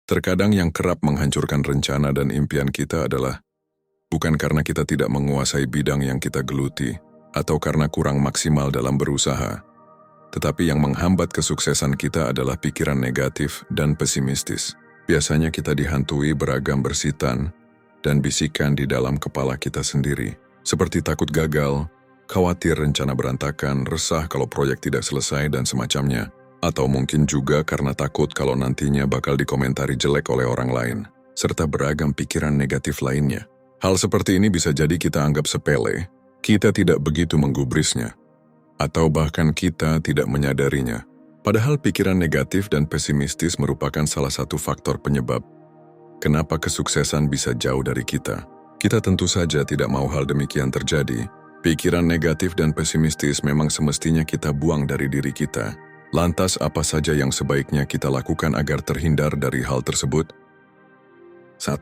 Terkadang yang kerap menghancurkan rencana dan impian kita adalah bukan karena kita tidak menguasai bidang yang kita geluti atau karena kurang maksimal dalam berusaha, tetapi yang menghambat kesuksesan kita adalah pikiran negatif dan pesimistis. Biasanya kita dihantui beragam bersitan dan bisikan di dalam kepala kita sendiri, seperti takut gagal, khawatir rencana berantakan, resah kalau proyek tidak selesai dan semacamnya, atau mungkin juga karena takut kalau nantinya bakal dikomentari jelek oleh orang lain, serta beragam pikiran negatif lainnya. Hal seperti ini bisa jadi kita anggap sepele, kita tidak begitu menggubrisnya, atau bahkan kita tidak menyadarinya. Padahal pikiran negatif dan pesimistis merupakan salah satu faktor penyebab kenapa kesuksesan bisa jauh dari kita. Kita tentu saja tidak mau hal demikian terjadi. Pikiran negatif dan pesimistis memang semestinya kita buang dari diri kita. Lantas apa saja yang sebaiknya kita lakukan agar terhindar dari hal tersebut? 1.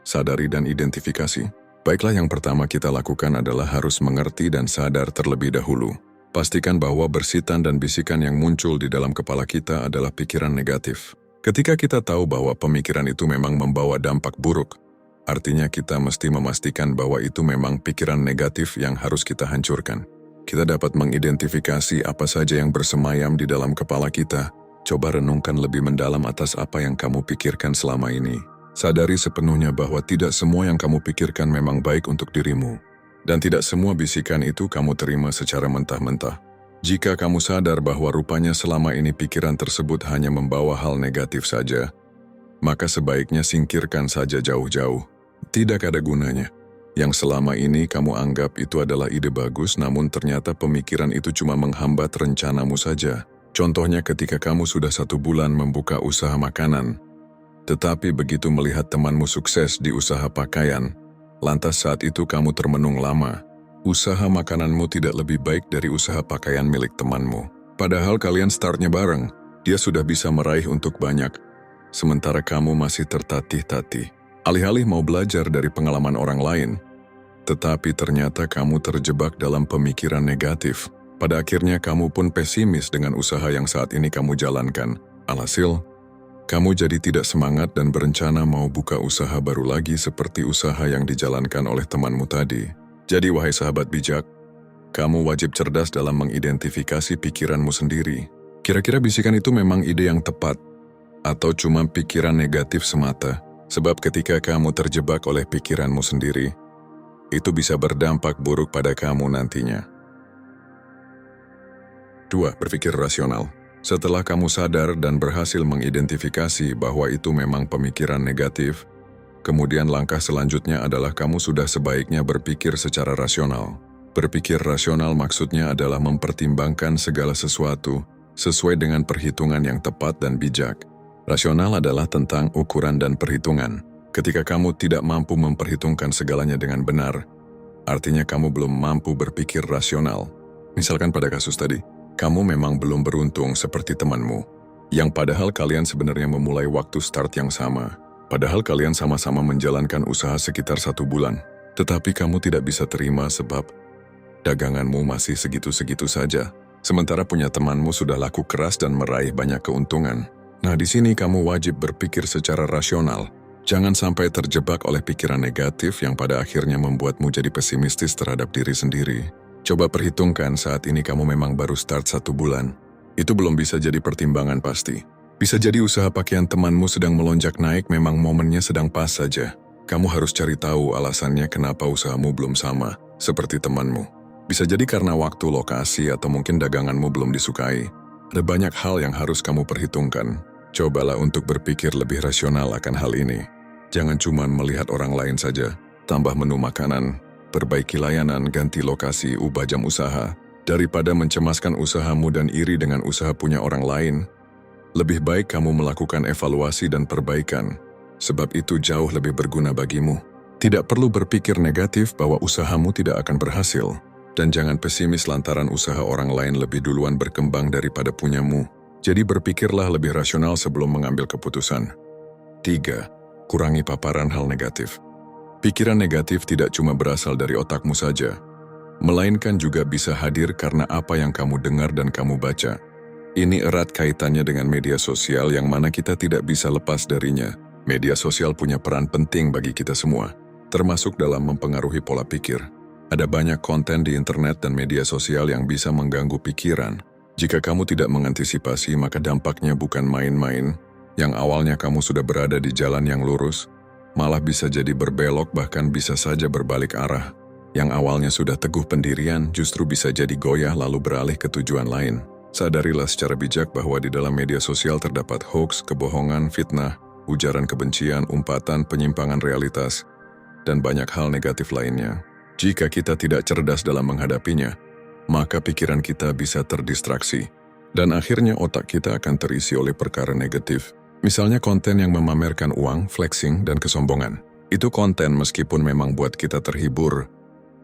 Sadari dan identifikasi. Baiklah, yang pertama kita lakukan adalah harus mengerti dan sadar terlebih dahulu. Pastikan bahwa bersitan dan bisikan yang muncul di dalam kepala kita adalah pikiran negatif. Ketika kita tahu bahwa pemikiran itu memang membawa dampak buruk, artinya kita mesti memastikan bahwa itu memang pikiran negatif yang harus kita hancurkan. Kita dapat mengidentifikasi apa saja yang bersemayam di dalam kepala kita. Coba renungkan lebih mendalam atas apa yang kamu pikirkan selama ini. Sadari sepenuhnya bahwa tidak semua yang kamu pikirkan memang baik untuk dirimu. Dan tidak semua bisikan itu kamu terima secara mentah-mentah. Jika kamu sadar bahwa rupanya selama ini pikiran tersebut hanya membawa hal negatif saja, maka sebaiknya singkirkan saja jauh-jauh. Tidak ada gunanya. Yang selama ini kamu anggap itu adalah ide bagus, namun ternyata pemikiran itu cuma menghambat rencanamu saja. Contohnya ketika kamu sudah 1 bulan membuka usaha makanan, tetapi begitu melihat temanmu sukses di usaha pakaian, lantas saat itu kamu termenung lama. Usaha makananmu tidak lebih baik dari usaha pakaian milik temanmu. Padahal kalian startnya bareng, dia sudah bisa meraih untuk banyak, sementara kamu masih tertatih-tatih. Alih-alih mau belajar dari pengalaman orang lain, tetapi ternyata kamu terjebak dalam pemikiran negatif. Pada akhirnya kamu pun pesimis dengan usaha yang saat ini kamu jalankan. Alhasil, kamu jadi tidak semangat dan berencana mau buka usaha baru lagi seperti usaha yang dijalankan oleh temanmu tadi. Jadi wahai sahabat bijak, kamu wajib cerdas dalam mengidentifikasi pikiranmu sendiri. Kira-kira bisikan itu memang ide yang tepat, atau cuma pikiran negatif semata? Sebab ketika kamu terjebak oleh pikiranmu sendiri, itu bisa berdampak buruk pada kamu nantinya. 2. Berpikir rasional. Setelah kamu sadar dan berhasil mengidentifikasi bahwa itu memang pemikiran negatif, kemudian langkah selanjutnya adalah kamu sudah sebaiknya berpikir secara rasional. Berpikir rasional maksudnya adalah mempertimbangkan segala sesuatu sesuai dengan perhitungan yang tepat dan bijak. Rasional adalah tentang ukuran dan perhitungan. Ketika kamu tidak mampu memperhitungkan segalanya dengan benar, artinya kamu belum mampu berpikir rasional. Misalkan pada kasus tadi, kamu memang belum beruntung seperti temanmu, yang padahal kalian sebenarnya memulai waktu start yang sama. Padahal kalian sama-sama menjalankan usaha sekitar 1 bulan, tetapi kamu tidak bisa terima sebab daganganmu masih segitu-segitu saja. Sementara punya temanmu sudah laku keras dan meraih banyak keuntungan. Nah, di sini kamu wajib berpikir secara rasional. Jangan sampai terjebak oleh pikiran negatif yang pada akhirnya membuatmu jadi pesimistis terhadap diri sendiri. Coba perhitungkan saat ini kamu memang baru start 1 bulan. Itu belum bisa jadi pertimbangan pasti. Bisa jadi usaha pakaian temanmu sedang melonjak naik, memang momennya sedang pas saja. Kamu harus cari tahu alasannya kenapa usahamu belum sama seperti temanmu. Bisa jadi karena waktu, lokasi, atau mungkin daganganmu belum disukai. Ada banyak hal yang harus kamu perhitungkan. Cobalah untuk berpikir lebih rasional akan hal ini. Jangan cuma melihat orang lain saja. Tambah menu makanan, perbaiki layanan, ganti lokasi, ubah jam usaha. Daripada mencemaskan usahamu dan iri dengan usaha punya orang lain, lebih baik kamu melakukan evaluasi dan perbaikan, sebab itu jauh lebih berguna bagimu. Tidak perlu berpikir negatif bahwa usahamu tidak akan berhasil, dan jangan pesimis lantaran usaha orang lain lebih duluan berkembang daripada punyamu. Jadi berpikirlah lebih rasional sebelum mengambil keputusan. 3. Kurangi paparan hal negatif. Pikiran negatif tidak cuma berasal dari otakmu saja, melainkan juga bisa hadir karena apa yang kamu dengar dan kamu baca. Ini erat kaitannya dengan media sosial yang mana kita tidak bisa lepas darinya. Media sosial punya peran penting bagi kita semua, termasuk dalam mempengaruhi pola pikir. Ada banyak konten di internet dan media sosial yang bisa mengganggu pikiran. Jika kamu tidak mengantisipasi, maka dampaknya bukan main-main. Yang awalnya kamu sudah berada di jalan yang lurus, malah bisa jadi berbelok, bahkan bisa saja berbalik arah. Yang awalnya sudah teguh pendirian, justru bisa jadi goyah lalu beralih ke tujuan lain. Sadarilah secara bijak bahwa di dalam media sosial terdapat hoaks, kebohongan, fitnah, ujaran kebencian, umpatan, penyimpangan realitas, dan banyak hal negatif lainnya. Jika kita tidak cerdas dalam menghadapinya, maka pikiran kita bisa terdistraksi, dan akhirnya otak kita akan terisi oleh perkara negatif. Misalnya konten yang memamerkan uang, flexing, dan kesombongan. Itu konten meskipun memang buat kita terhibur,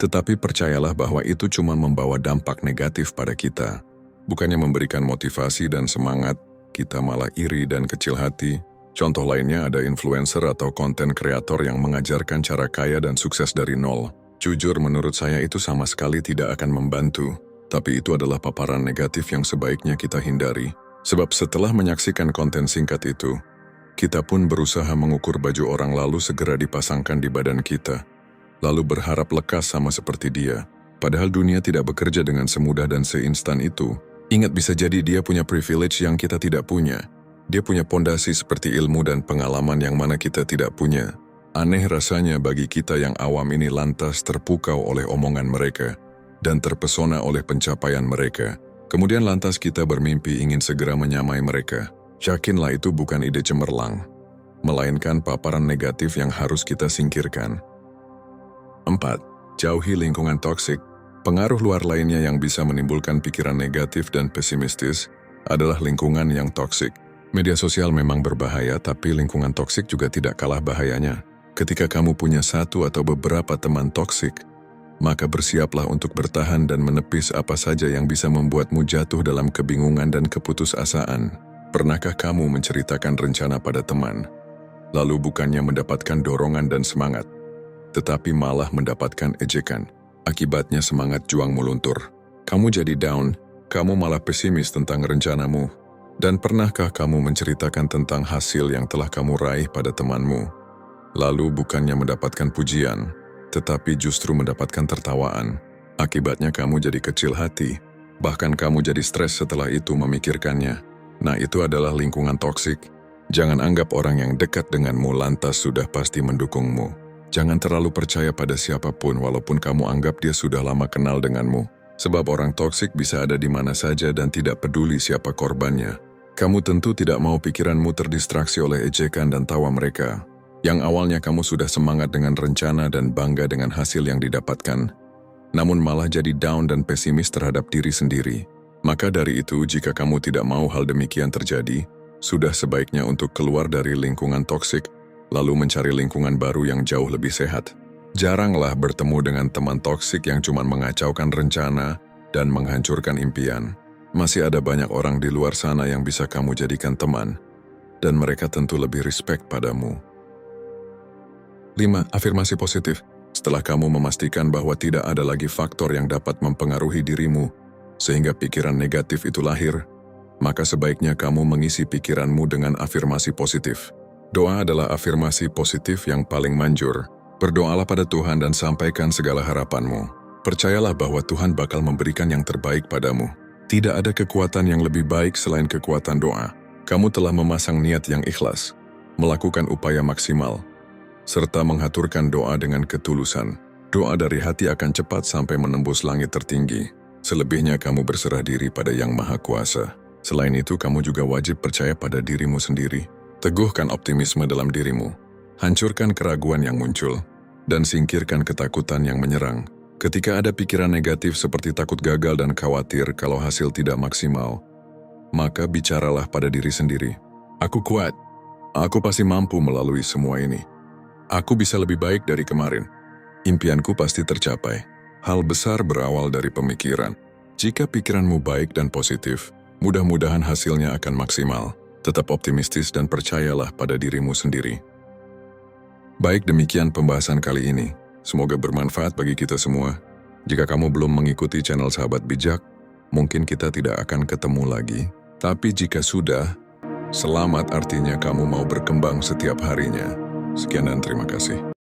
tetapi percayalah bahwa itu cuma membawa dampak negatif pada kita. Bukannya memberikan motivasi dan semangat, kita malah iri dan kecil hati. Contoh lainnya ada influencer atau konten kreator yang mengajarkan cara kaya dan sukses dari nol. Jujur menurut saya itu sama sekali tidak akan membantu, tapi itu adalah paparan negatif yang sebaiknya kita hindari. Sebab setelah menyaksikan konten singkat itu, kita pun berusaha mengukur baju orang lalu segera dipasangkan di badan kita, lalu berharap lekas sama seperti dia. Padahal dunia tidak bekerja dengan semudah dan seinstan itu. Ingat, bisa jadi dia punya privilege yang kita tidak punya. Dia punya pondasi seperti ilmu dan pengalaman yang mana kita tidak punya. Aneh rasanya bagi kita yang awam ini lantas terpukau oleh omongan mereka dan terpesona oleh pencapaian mereka. Kemudian lantas kita bermimpi ingin segera menyamai mereka. Yakinlah itu bukan ide cemerlang, melainkan paparan negatif yang harus kita singkirkan. 4. Jauhi lingkungan toksik. Pengaruh luar lainnya yang bisa menimbulkan pikiran negatif dan pesimistis adalah lingkungan yang toksik. Media sosial memang berbahaya, tapi lingkungan toksik juga tidak kalah bahayanya. Ketika kamu punya satu atau beberapa teman toksik, maka bersiaplah untuk bertahan dan menepis apa saja yang bisa membuatmu jatuh dalam kebingungan dan keputusasaan. Pernahkah kamu menceritakan rencana pada teman, lalu bukannya mendapatkan dorongan dan semangat, tetapi malah mendapatkan ejekan? Akibatnya semangat juangmu luntur. Kamu jadi down, kamu malah pesimis tentang rencanamu. Dan pernahkah kamu menceritakan tentang hasil yang telah kamu raih pada temanmu, lalu bukannya mendapatkan pujian, tetapi justru mendapatkan tertawaan? Akibatnya kamu jadi kecil hati, bahkan kamu jadi stres setelah itu memikirkannya. Nah, itu adalah lingkungan toksik. Jangan anggap orang yang dekat denganmu lantas sudah pasti mendukungmu. Jangan terlalu percaya pada siapapun walaupun kamu anggap dia sudah lama kenal denganmu. Sebab orang toksik bisa ada di mana saja dan tidak peduli siapa korbannya. Kamu tentu tidak mau pikiranmu terdistraksi oleh ejekan dan tawa mereka. Yang awalnya kamu sudah semangat dengan rencana dan bangga dengan hasil yang didapatkan, namun malah jadi down dan pesimis terhadap diri sendiri. Maka dari itu, jika kamu tidak mau hal demikian terjadi, sudah sebaiknya untuk keluar dari lingkungan toksik, lalu mencari lingkungan baru yang jauh lebih sehat. Jaranglah bertemu dengan teman toksik yang cuma mengacaukan rencana dan menghancurkan impian. Masih ada banyak orang di luar sana yang bisa kamu jadikan teman, dan mereka tentu lebih respect padamu. 5. Afirmasi positif. Setelah kamu memastikan bahwa tidak ada lagi faktor yang dapat mempengaruhi dirimu, sehingga pikiran negatif itu lahir, maka sebaiknya kamu mengisi pikiranmu dengan afirmasi positif. Doa adalah afirmasi positif yang paling manjur. Berdoalah pada Tuhan dan sampaikan segala harapanmu. Percayalah bahwa Tuhan bakal memberikan yang terbaik padamu. Tidak ada kekuatan yang lebih baik selain kekuatan doa. Kamu telah memasang niat yang ikhlas, melakukan upaya maksimal, serta menghaturkan doa dengan ketulusan. Doa dari hati akan cepat sampai menembus langit tertinggi. Selebihnya kamu berserah diri pada Yang Maha Kuasa. Selain itu, kamu juga wajib percaya pada dirimu sendiri. Teguhkan optimisme dalam dirimu, hancurkan keraguan yang muncul, dan singkirkan ketakutan yang menyerang. Ketika ada pikiran negatif seperti takut gagal dan khawatir kalau hasil tidak maksimal, maka bicaralah pada diri sendiri. Aku kuat, aku pasti mampu melalui semua ini. Aku bisa lebih baik dari kemarin. Impianku pasti tercapai. Hal besar berawal dari pemikiran. Jika pikiranmu baik dan positif, mudah-mudahan hasilnya akan maksimal. Tetap optimistis dan percayalah pada dirimu sendiri. Baik, demikian pembahasan kali ini. Semoga bermanfaat bagi kita semua. Jika kamu belum mengikuti channel Sahabat Bijak, mungkin kita tidak akan ketemu lagi. Tapi jika sudah, selamat artinya kamu mau berkembang setiap harinya. Sekian dan terima kasih.